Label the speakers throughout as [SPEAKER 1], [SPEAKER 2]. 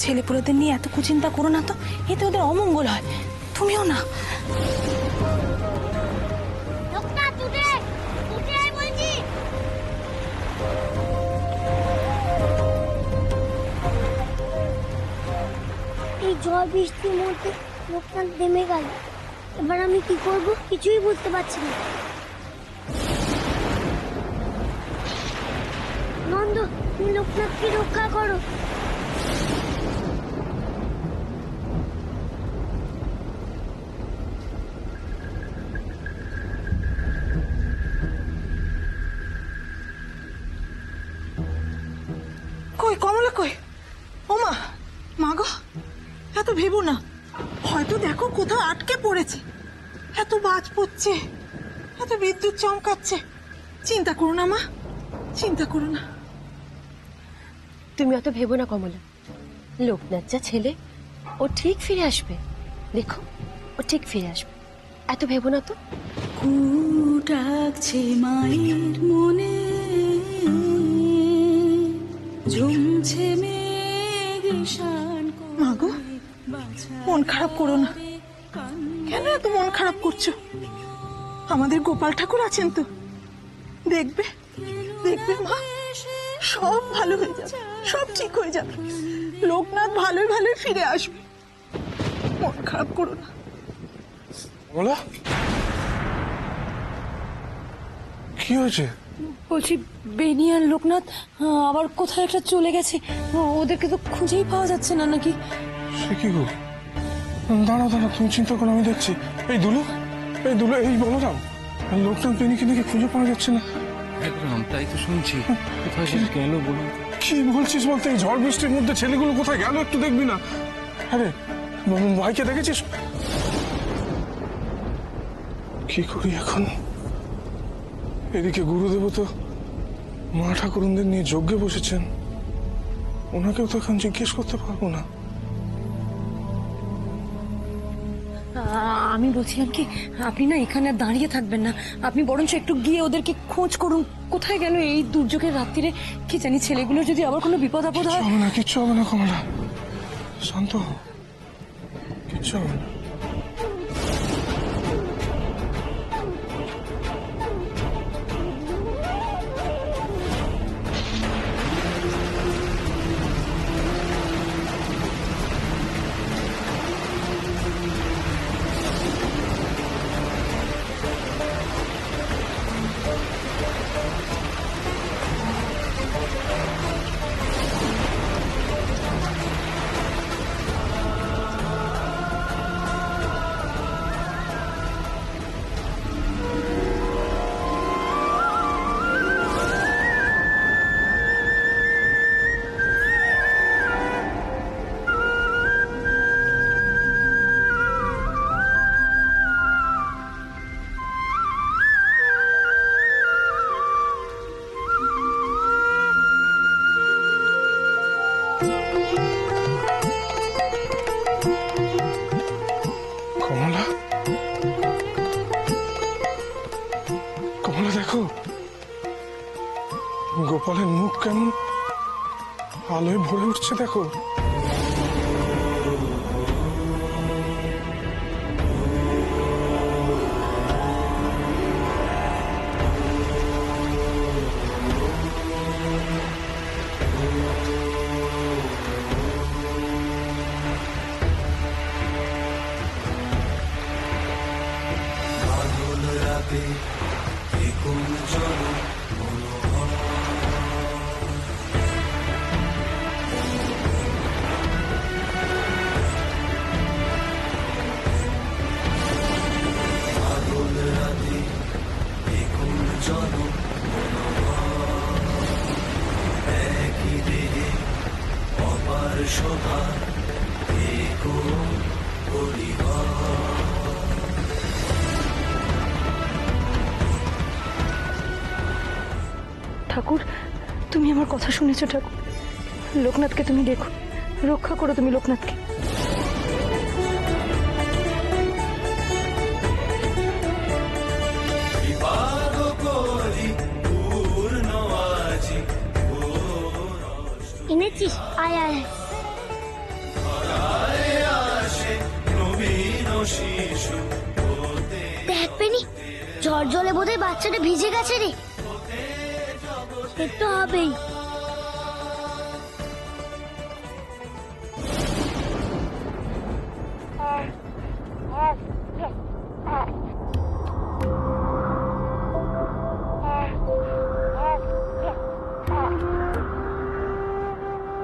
[SPEAKER 1] ছেলেপুলেদের নিয়ে এত কুচিন্তা করো না তো, এতে ওদের অমঙ্গল হয়। তুমিও না।
[SPEAKER 2] এই ঝড় বৃষ্টির মধ্যে লোকনাথ নেমে গেল, এবার আমি কি করব কিছুই বুঝতে পারছি না। নন্দ, তুমি লোকনাথকে রক্ষা করো।
[SPEAKER 1] কই কমলা কই? ও মা, মা গো, এত ভেবো না, হয়তো দেখো কোথাও আটকে পড়েছে। এত বাজ পড়ছে, এত বিদ্যুৎ চমকাচ্ছে। চিন্তা করো না মা, চিন্তা করো না।
[SPEAKER 3] তুমি অত ভেবো না কমলা, লোকনাথ যা ছেলে, ও ঠিক ফিরে আসবে। দেখো, ও ঠিক ফিরে আসবে, এত ভেবো না তো।
[SPEAKER 1] ডাকছে মায়ের মনে, ঝুমছে মা গো, মন খারাপ করো না। কেন এত মন খারাপ করছো? আমাদের গোপাল ঠাকুর আছেন তো, দেখবে দেখবে মা, সব ভালো হয়ে যাবে, সব ঠিক হয়ে যাবে। লোকনাথ ভালোই ভালোই ফিরে আসবে, মন খারাপ করো না।
[SPEAKER 4] বলা কি হয়েছে?
[SPEAKER 1] বলছি বেনি আর লোকনাথ আবার কোথায় একটা চলে গেছে, ওদেরকে তো খুঁজেই পাওয়া যাচ্ছে না নাকি?
[SPEAKER 4] সে কি গো, দাঁড়াও দাঁড়াও, তুমি চিন্তা করো, আমি দেখছি। এই দুলু, এই দুলু, এই বলরাম, লোকনাথ বেনিকে নাকি খুঁজে পাওয়া যাচ্ছে না।
[SPEAKER 5] একদম তাই তো শুনছি। কোথায় সে গেল বলুন?
[SPEAKER 4] কি বলছিস বলতে? এই ঝড় বৃষ্টির মধ্যে ছেলেগুলো কোথায় গেল একটু দেখবি না? আরে ভাইকে দেখেছিস? কি করি এখন? এদিকে গুরুদেব তো মা ঠাকুরদের নিয়ে যজ্ঞে বসেছেন, ওনাকেও তো এখন জিজ্ঞেস করতে পারবো না।
[SPEAKER 1] আমি বলছিলাম কি, আপনি না এখানে আর দাঁড়িয়ে থাকবেন না, আপনি বরঞ্চ একটু গিয়ে ওদেরকে খোঁজ করুন। কোথায় গেল এই দুর্যোগের রাত্রিরে? কি জানি, ছেলেগুলোর যদি আবার কোনো বিপদ আপদ হয়।
[SPEAKER 4] হবে না, কিচ্ছু হবে না কমলা, শান্ত হও, কিচ্ছু হবে না। কমলা, কমলা দেখো, গোপালের মুখ কেমন আলোয় ভরে উঠছে, দেখো।
[SPEAKER 1] ঠাকুর, তুমি আমার কথা শুনেছো ঠাকুর? লোকনাথকে তুমি দেখো, রক্ষা করো তুমি লোকনাথকে।
[SPEAKER 2] এনেছিস? আয় আয়। দেখ পেনি, ঝড় জলে বোধহয় বাচ্চাটা ভিজে গেছে রে। সে তো হবেই।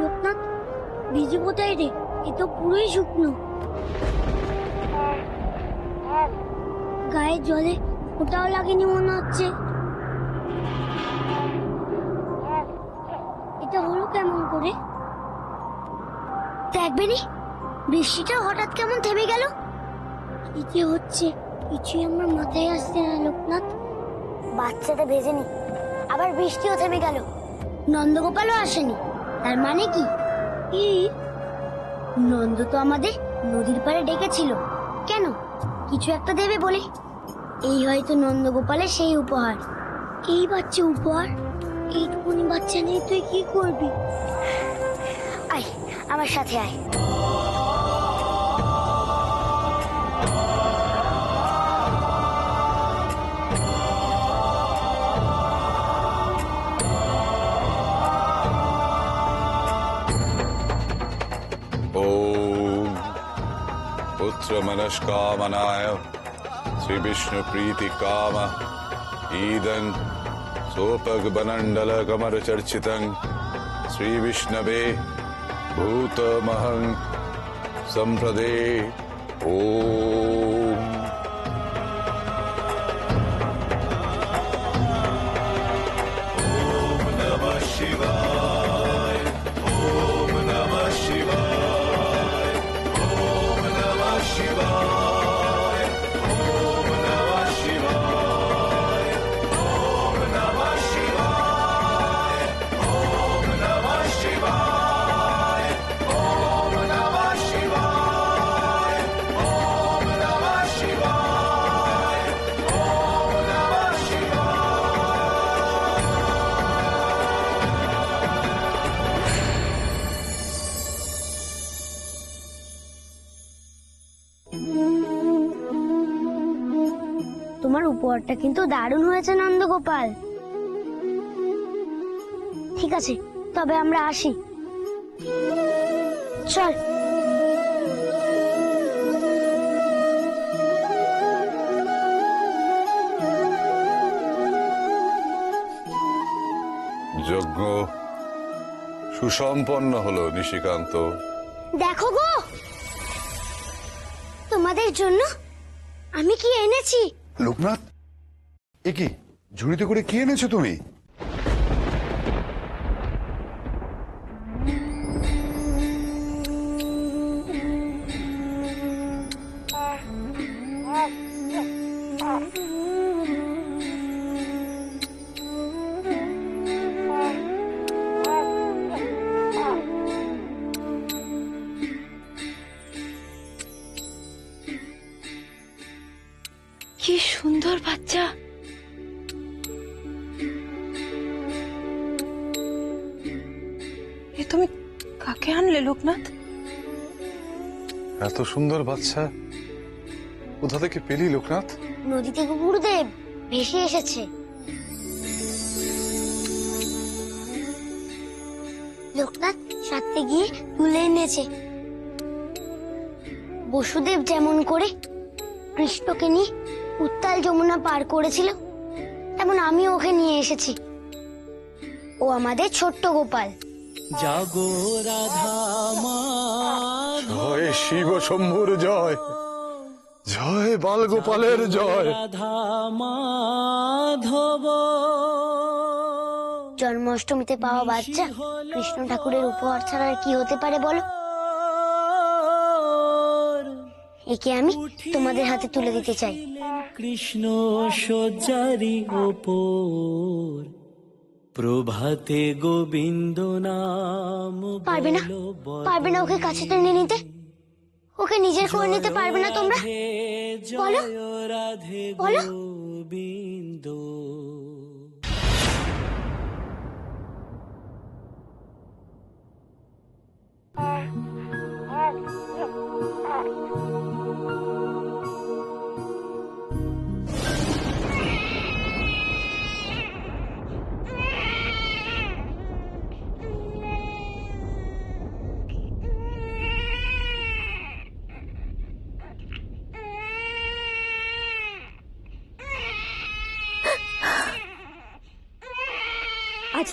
[SPEAKER 2] লোকনাথ, ভিজে কোথায় রে? এ তো পুরোই শুকনো। গায়ে জলে ওটাও লাগেনি মনে হচ্ছে। এটা হলো কেমন করে? দেখবেনি, বৃষ্টিটা হঠাৎ কেমন থেমে গেল। কি যে হচ্ছে কিছুই আমার মাথায় আসছে না লোকনাথ। বাচ্চাটা ভেজেনি, আবার বৃষ্টিও থেমে গেল, নন্দগোপালও আসেনি। তার মানে কি? কি? নন্দ তো আমাদের নদীর পাড়ে ডেকেছিল। কেন? কিছু একটা দেবে বলে। এই হয়তো নন্দগোপালের সেই উপহার। এই বাচ্চা উপহার? এইটুকুনি বাচ্চা নিয়ে তুই কি করবি? আয়, আমার সাথে আয়।
[SPEAKER 6] ओम पुत्र मनस्कामनाय श्री विष्णु प्रीति काम ईदं सोपग बनंडल कमर चर्चितं श्री विष्णवे भूतमहं संप्रदे ओम।
[SPEAKER 2] তোমার উপহারটা কিন্তু দারুণ হয়েছে নন্দগোপাল। ঠিক আছে, তবে আমরা আসি। চল।
[SPEAKER 6] যজ্ঞ সুসম্পন্ন হলো নিশিকান্ত।
[SPEAKER 2] দেখো গো, তোমাদের জন্য আমি কি এনেছি।
[SPEAKER 7] লোকনাথ, এ কি ঝুড়িতে করে কি এনেছো তুমি?
[SPEAKER 3] কি সুন্দর বাচ্চা।
[SPEAKER 1] এ তুমি কাকে আনলে লোকনাথ?
[SPEAKER 4] এত সুন্দর বাচ্চা কোথা থেকে পেলি লোকনাথ?
[SPEAKER 2] নদী থেকে গুরুদেব ভেসে এসেছে। লোকনাথ সাথে গিয়ে তুলে এনেছে। বসুদেব যেমন করে কৃষ্ণকে নিয়ে উত্তাল যমুনা পার করেছিল, তেমন আমি ওকে নিয়ে এসেছি। ও আমাদের ছোট্ট গোপাল।
[SPEAKER 5] জাগো রাধা মা,
[SPEAKER 4] জয় শিব শম্ভুর জয়, জয় বালগোপালের জয়।
[SPEAKER 5] রাধা মাধব।
[SPEAKER 2] জন্মাষ্টমীতে পাওয়া বাচ্চা কৃষ্ণ ঠাকুরের উপহার ছাড়া আর কি হতে পারে বলো? একে আমি তোমাদের হাতে তুলে দিতে চাই।
[SPEAKER 5] কৃষ্ণ শয্যারি ওপর প্রভাতে গোবিন্দ নাম।
[SPEAKER 2] পারবে না, পারবে না ওকে কাছে টেনে নিতে? ওকে নিজের করে নিতে পারবে না তোমরা? বলো,
[SPEAKER 5] রাধে
[SPEAKER 2] বলো।
[SPEAKER 5] গোবিন্দ।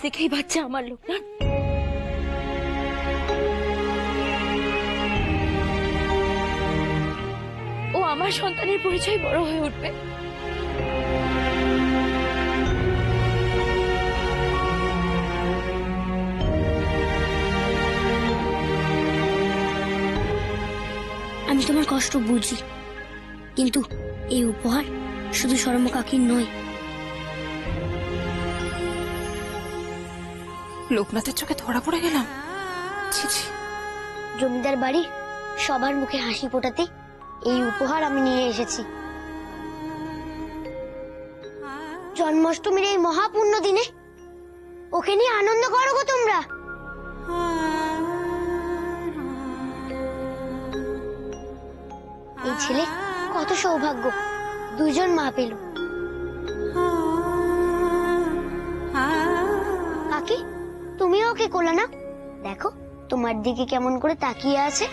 [SPEAKER 2] থেকে এই বাচ্চা আমার, লোকনাথ। ও আমার সন্তানের পরিচয় বড় হয়ে উঠবে। আমি তোমার কষ্ট বুঝি, কিন্তু এই উপহার শুধু শর্মা কাকির নয়।
[SPEAKER 1] লোকনাথের চোখে ধরা পড়ে গেলাম। ছি ছি।
[SPEAKER 2] জমিদার বাড়ি সবার মুখে হাসি ফোটাতে এই উপহার আমি নিয়ে এসেছি। জন্মাষ্টমীর এই মহাপূর্ণ দিনে ওকে নিয়ে আনন্দ করো গো তোমরা। এই ছেলে কত সৌভাগ্য, দুজন মা পেল। কাকি, তুমিও ওকে কোলা না, দেখো তোমার দিকে কেমন করে তাকিয়ে আছে।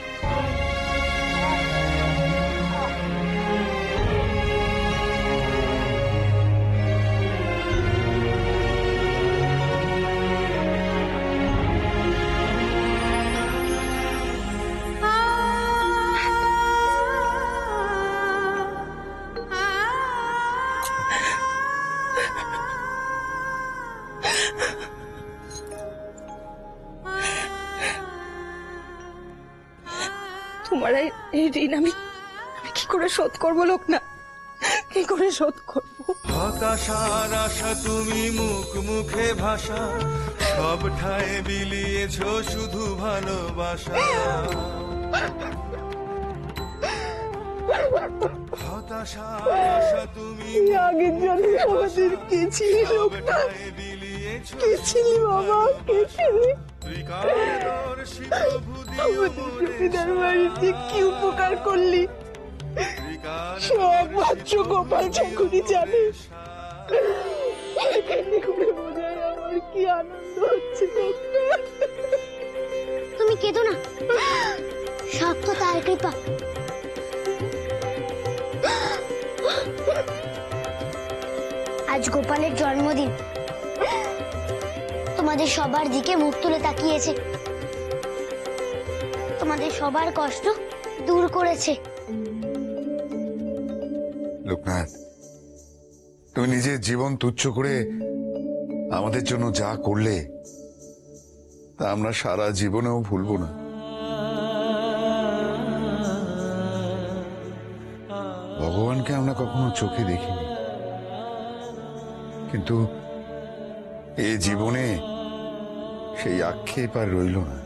[SPEAKER 1] তোমার এই ঋণ আমি কি করে শোধ করবো লোকনাথ? কি করে শোধ করবো?
[SPEAKER 8] হতাশার আশা তুমি মুখ মুখে ভাষা, সব ঠায় বিলিয়েছ শুধু ভালোবাসা। হতাশার আশা তুমি
[SPEAKER 1] আগের জন্মে আমাদের কে ছিলি লোকনাথ? কে ছিলি বাবা, কে ছিলি? আমাদের জমিদার বাড়িতে কি উপকার করলি সব মাত্র গোপাল ঠাকুরই জানে। এখানে করে বোঝায় আমার কি আনন্দ হচ্ছে লোকনাথ।
[SPEAKER 2] তুমি কেঁদো না, সব তো তার কৃপা। আজ গোপালের জন্মদিন, তোমাদের সবার দিকে মুখ তুলে তাকিয়েছে, তোমাদের সবার কষ্ট দূর করেছে।
[SPEAKER 7] লোকনাথ, তুমি নিজের জীবন তুচ্ছ করে আমাদের জন্য যা করলে তা আমরা সারা জীবনেও ভুলবো না। ভগবানকে আমরা কখনো চোখে দেখিনি, কিন্তু এই জীবনে সেই আক্ষেপ আর রইল না।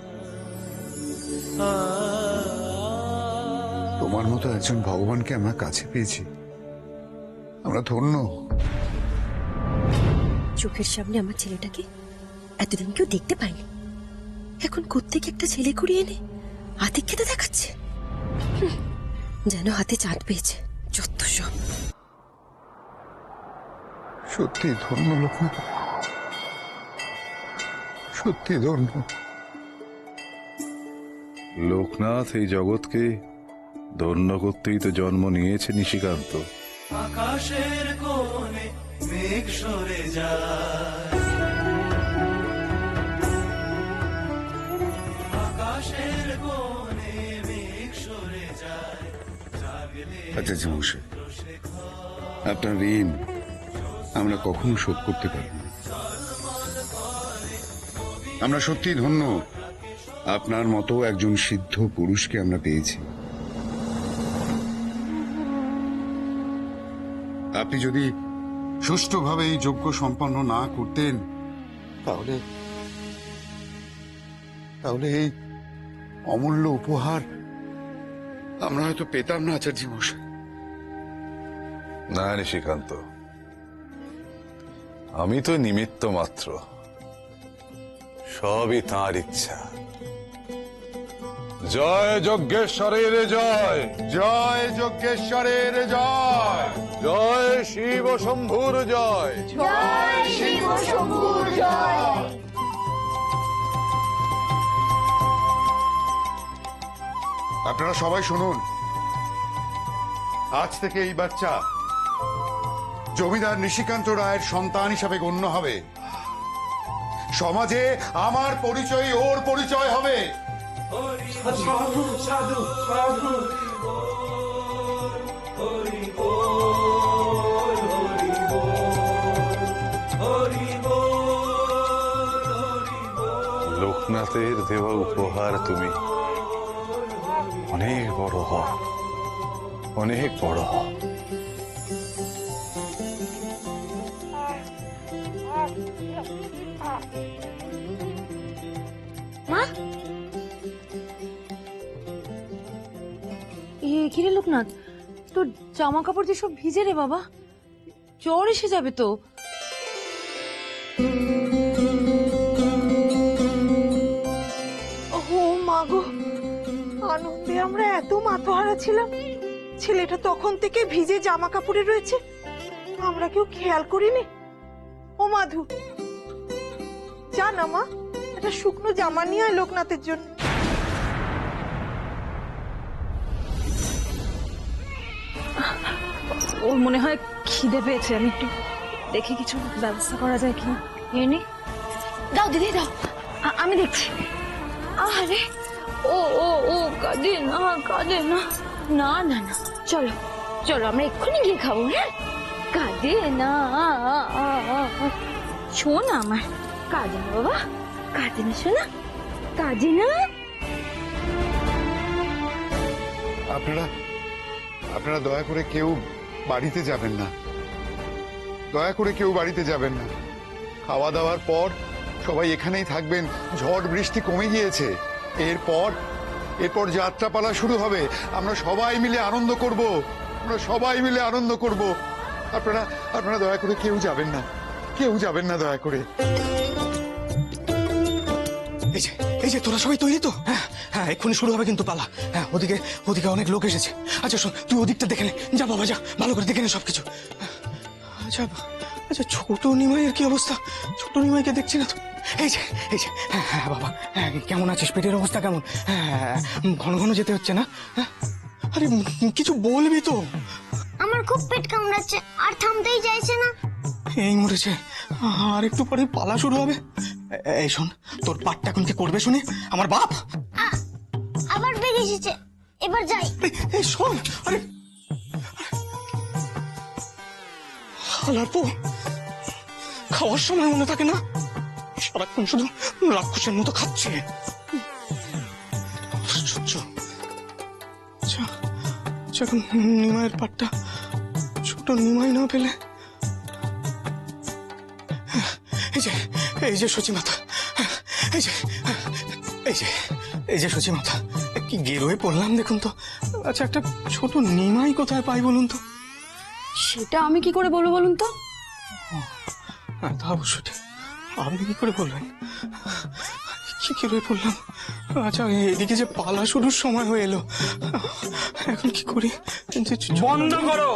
[SPEAKER 7] তোমার মতো একজন ভগবানকে আমরা কাছে পেয়েছি, আমরা ধন্য।
[SPEAKER 3] চোখের সামনে আমার ছেলেটাকে এতদিন কেউ দেখতে পায়নি, এখন কোত্থেকে একটা ছেলে কুড়িয়ে এনে হাতে খেতে দেখাচ্ছে, যেন হাতে চাঁদ পেয়েছে। যত সব।
[SPEAKER 7] সত্যি ধন্য লোকনাথ, সত্যি ধন্য।
[SPEAKER 6] লোকনাথ এই জগৎকে ধন্য করতেই তো জন্ম নিয়েছে নিশিকান্ত।
[SPEAKER 8] আকাশের কোণে মেঘ সরে যায়, আকাশের কোণে মেঘ সরে যায়।
[SPEAKER 7] আচ্ছা মশাই, আপনার ঋণ আমরা কখনো শোধ করতে পারব না। আমরা সত্যি ধন্য, আপনার মতো একজন সিদ্ধ পুরুষকে আমরা পেয়েছি। আপনি যদি সুষ্ঠুভাবে এই যজ্ঞ সম্পন্ন না করতেন তাহলে এই অমূল্য উপহার আমরা হয়তো পেতাম না আচার্য মশাই।
[SPEAKER 6] না নিশিকান্ত, আমি তো নিমিত্ত মাত্র, সবই তাঁর ইচ্ছা। জয় যজ্ঞেশ্বরের জয়,
[SPEAKER 7] জয় যজ্ঞেশ্বরের জয়,
[SPEAKER 6] জয় শিব শম্ভুর জয়,
[SPEAKER 2] জয় শিব শম্ভুর জয়।
[SPEAKER 7] আপনারা সবাই শুনুন, আজ থেকে এই বাচ্চা জমিদার নিশিকান্ত রায়ের সন্তান হিসাবে গণ্য হবে। সমাজে আমার পরিচয় ওর পরিচয় হবে।
[SPEAKER 8] সাধু সাধু সাধু
[SPEAKER 6] লোকনাথের দেওয়া উপহার তুমি অনেক বড় হও, অনেক বড় হও।
[SPEAKER 2] মা,
[SPEAKER 9] কিরে লোকনাথ, তোর জামা কাপড় যে সব ভিজে রে বাবা, জ্বর এসে যাবে তো।
[SPEAKER 1] ও মা গো, আনন্দে আমরা এত মাথাহারা ছিলাম, ছেলেটা তখন থেকে ভিজে জামা কাপড়ে রয়েছে, আমরা কেউ খেয়াল করিনি। ও মাধু, যা না মা, একটা শুকনো জামা নিয়ে আয় লোকনাথের জন্য।
[SPEAKER 9] ওর মনে হয় খিদে পেয়েছে, আমি একটু দেখে কিছু ব্যবস্থা করা যায় কিনা। এনে দাও দিদি, দাও, আমি দেখছি। আরে ও ও ও কাঁদে না, কাঁদে না, না না না, চলো চলো আমরা এক্ষুনি গিয়ে খাবো। হ্যাঁ, কাঁদে না, শোন আমার, কাঁদে না বাবা, কাঁদে না শোনা, কাঁদে না।
[SPEAKER 7] আপনারা দয়া করে কেউ বাড়িতে যাবেন না, দয়া করে কেউ বাড়িতে যাবেন না। খাওয়া দাওয়ার পর সবাই এখানেই থাকবেন। ঝড় বৃষ্টি কমে গিয়েছে, এরপর যাত্রাপালা শুরু হবে। আমরা সবাই মিলে আনন্দ করব, আমরা সবাই মিলে আনন্দ করব। আপনারা দয়া করে কেউ যাবেন না, কেউ যাবেন না দয়া করে।
[SPEAKER 4] এই যে তোরা সবাই তৈরি তো? হ্যাঁ হ্যাঁ, এক্ষুনি শুরু হবে কিন্তু পালা। হ্যাঁ, ওদিকে ওদিকে অনেক লোক এসেছে। আচ্ছা শোন, তুই ওদিকটা দেখে নে, যা বাবা যা, ভালো করে দেখে নে সবকিছু। আচ্ছা আচ্ছা, ছোট নিমাইয়ের কি অবস্থা? ছোট নিমাইকে দেখছি না তো। এই যে হ্যাঁ হ্যাঁ বাবা, হ্যাঁ কেমন আছিস? পেটের অবস্থা কেমন? হ্যাঁ, ঘন ঘন যেতে হচ্ছে না? হ্যাঁ, আরে কিছু বলবি তো।
[SPEAKER 2] আমার খুব পেট কামড়াচ্ছে, আর থামতেই চাইছে না।
[SPEAKER 4] এই মরেছে, আর একটু পরে পালা শুরু হবে। এই শোন, তোর পাটটা এখন কে করবে শুনি? আমার বাপ।
[SPEAKER 2] আবার বেগ এসেছে, এবার যাই।
[SPEAKER 4] এই শোন, আরে হালাপো, খাওয়ার সময় মনে থাকে না, সারাক্ষণ শুধু রাক্ষসের মতো খাচ্ছে। আশ্চর্য। আচ্ছা আচ্ছা, এখন নিমাইয়ের পাটটা ছোট নিমাই না পেলে। এই যে সচিমাতা, এই যে সচিমাতা, কি গেরোয় পড়লাম দেখুন তো। আচ্ছা, একটা ছোট নিমাই কোথায় পাই বলুন তো?
[SPEAKER 9] সেটা আমি কি করে বলবো বলুন তো?
[SPEAKER 4] হ্যাঁ, তা অবশ্য ঠিক, আপনি কি করে বলবেন? কি গেরোয় পড়লাম। আচ্ছা, এদিকে যে পালা শুরুর সময় হয়ে এলো, এখন কি করি?
[SPEAKER 5] বন্ধ করো,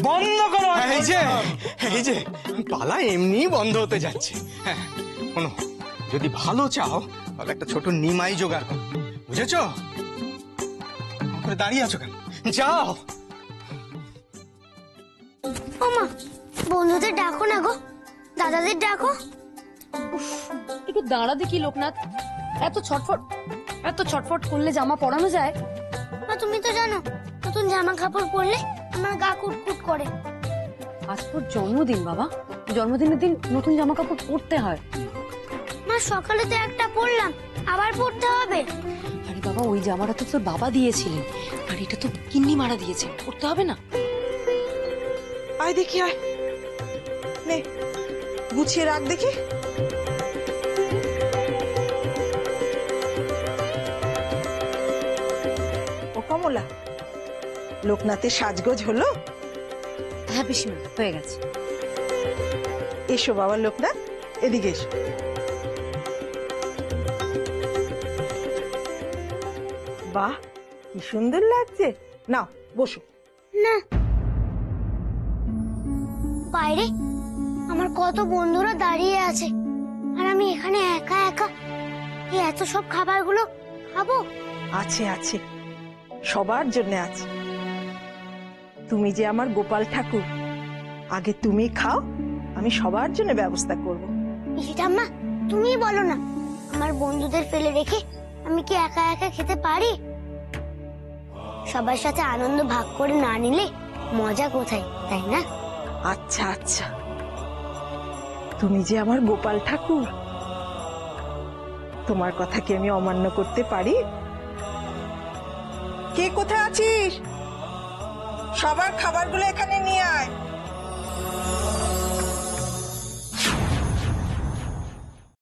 [SPEAKER 5] বন্ধ করো।
[SPEAKER 4] এই যে পালা এমনি বন্ধ হতে যাচ্ছে। হ্যাঁ শোনো, যদি ভালো চাও তাহলে একটা ছোট নিমাই জোগাড় করো, বুঝেছো? করে দাঁড়িয়ে আছো কেন? যাও।
[SPEAKER 2] ওমা, বন্ধুদের ডাকো না গো, দাদাদের ডাকো।
[SPEAKER 9] একটু দাঁড়া দেখি লোকনাথ, এত ছটফট করলে জামা পরানো যায়?
[SPEAKER 2] মা, তুমি তো জানো নতুন জামা কাপড় পরলে আমার গা কুটকুট করে।
[SPEAKER 9] আজ তোর জন্মদিন বাবা, জন্মদিনের দিন নতুন জামা কাপড় পরতে হয়।
[SPEAKER 2] মা, সকালে তো একটা পরলাম, আবার পরতে হবে।
[SPEAKER 9] আরে বাবা, ওই জামাটা তো তোর বাবা দিয়েছিলেন, আর এটা তো কিন্নি মারা দিয়েছে, পরতে হবে না?
[SPEAKER 1] আয় দেখি, আয় নে, গুছিয়ে রাখ দেখি। ও কমলা, লোকনাথের সাজগোজ হলো?
[SPEAKER 9] হ্যাঁ পিসিমা, হয়ে গেছে।
[SPEAKER 1] এসো বাবা লোকনাথ, এদিকে এসো। বাহ, কি সুন্দর লাগছে। নাও বসো।
[SPEAKER 2] না, বাইরে আমার কত বন্ধুরা দাঁড়িয়ে আছে, আর আমি এখানে একা একা এই এত সব খাবারগুলো খাবো?
[SPEAKER 1] আছে আছে, সবার জন্য আছে। তুমি যে আমার গোপাল ঠাকুর, আগে তুমি খাও, আমি সবার জন্য ব্যবস্থা করব।
[SPEAKER 2] পিসিঠাম্মা, তুমি বলো না, আমার বন্ধুদের ফেলে রেখে আমি কি একা একা খেতে পারি? সবার সাথে আনন্দ ভাগ করে না নিলে মজা কোথায়, তাই না?
[SPEAKER 1] আচ্ছা আচ্ছা, তুমি যে আমার গোপাল ঠাকুর, তোমার কথা কি আমি অমান্য করতে পারি? কে কোথায় আছিস? সবার খাবারগুলো এখানে নিয়ে আয়।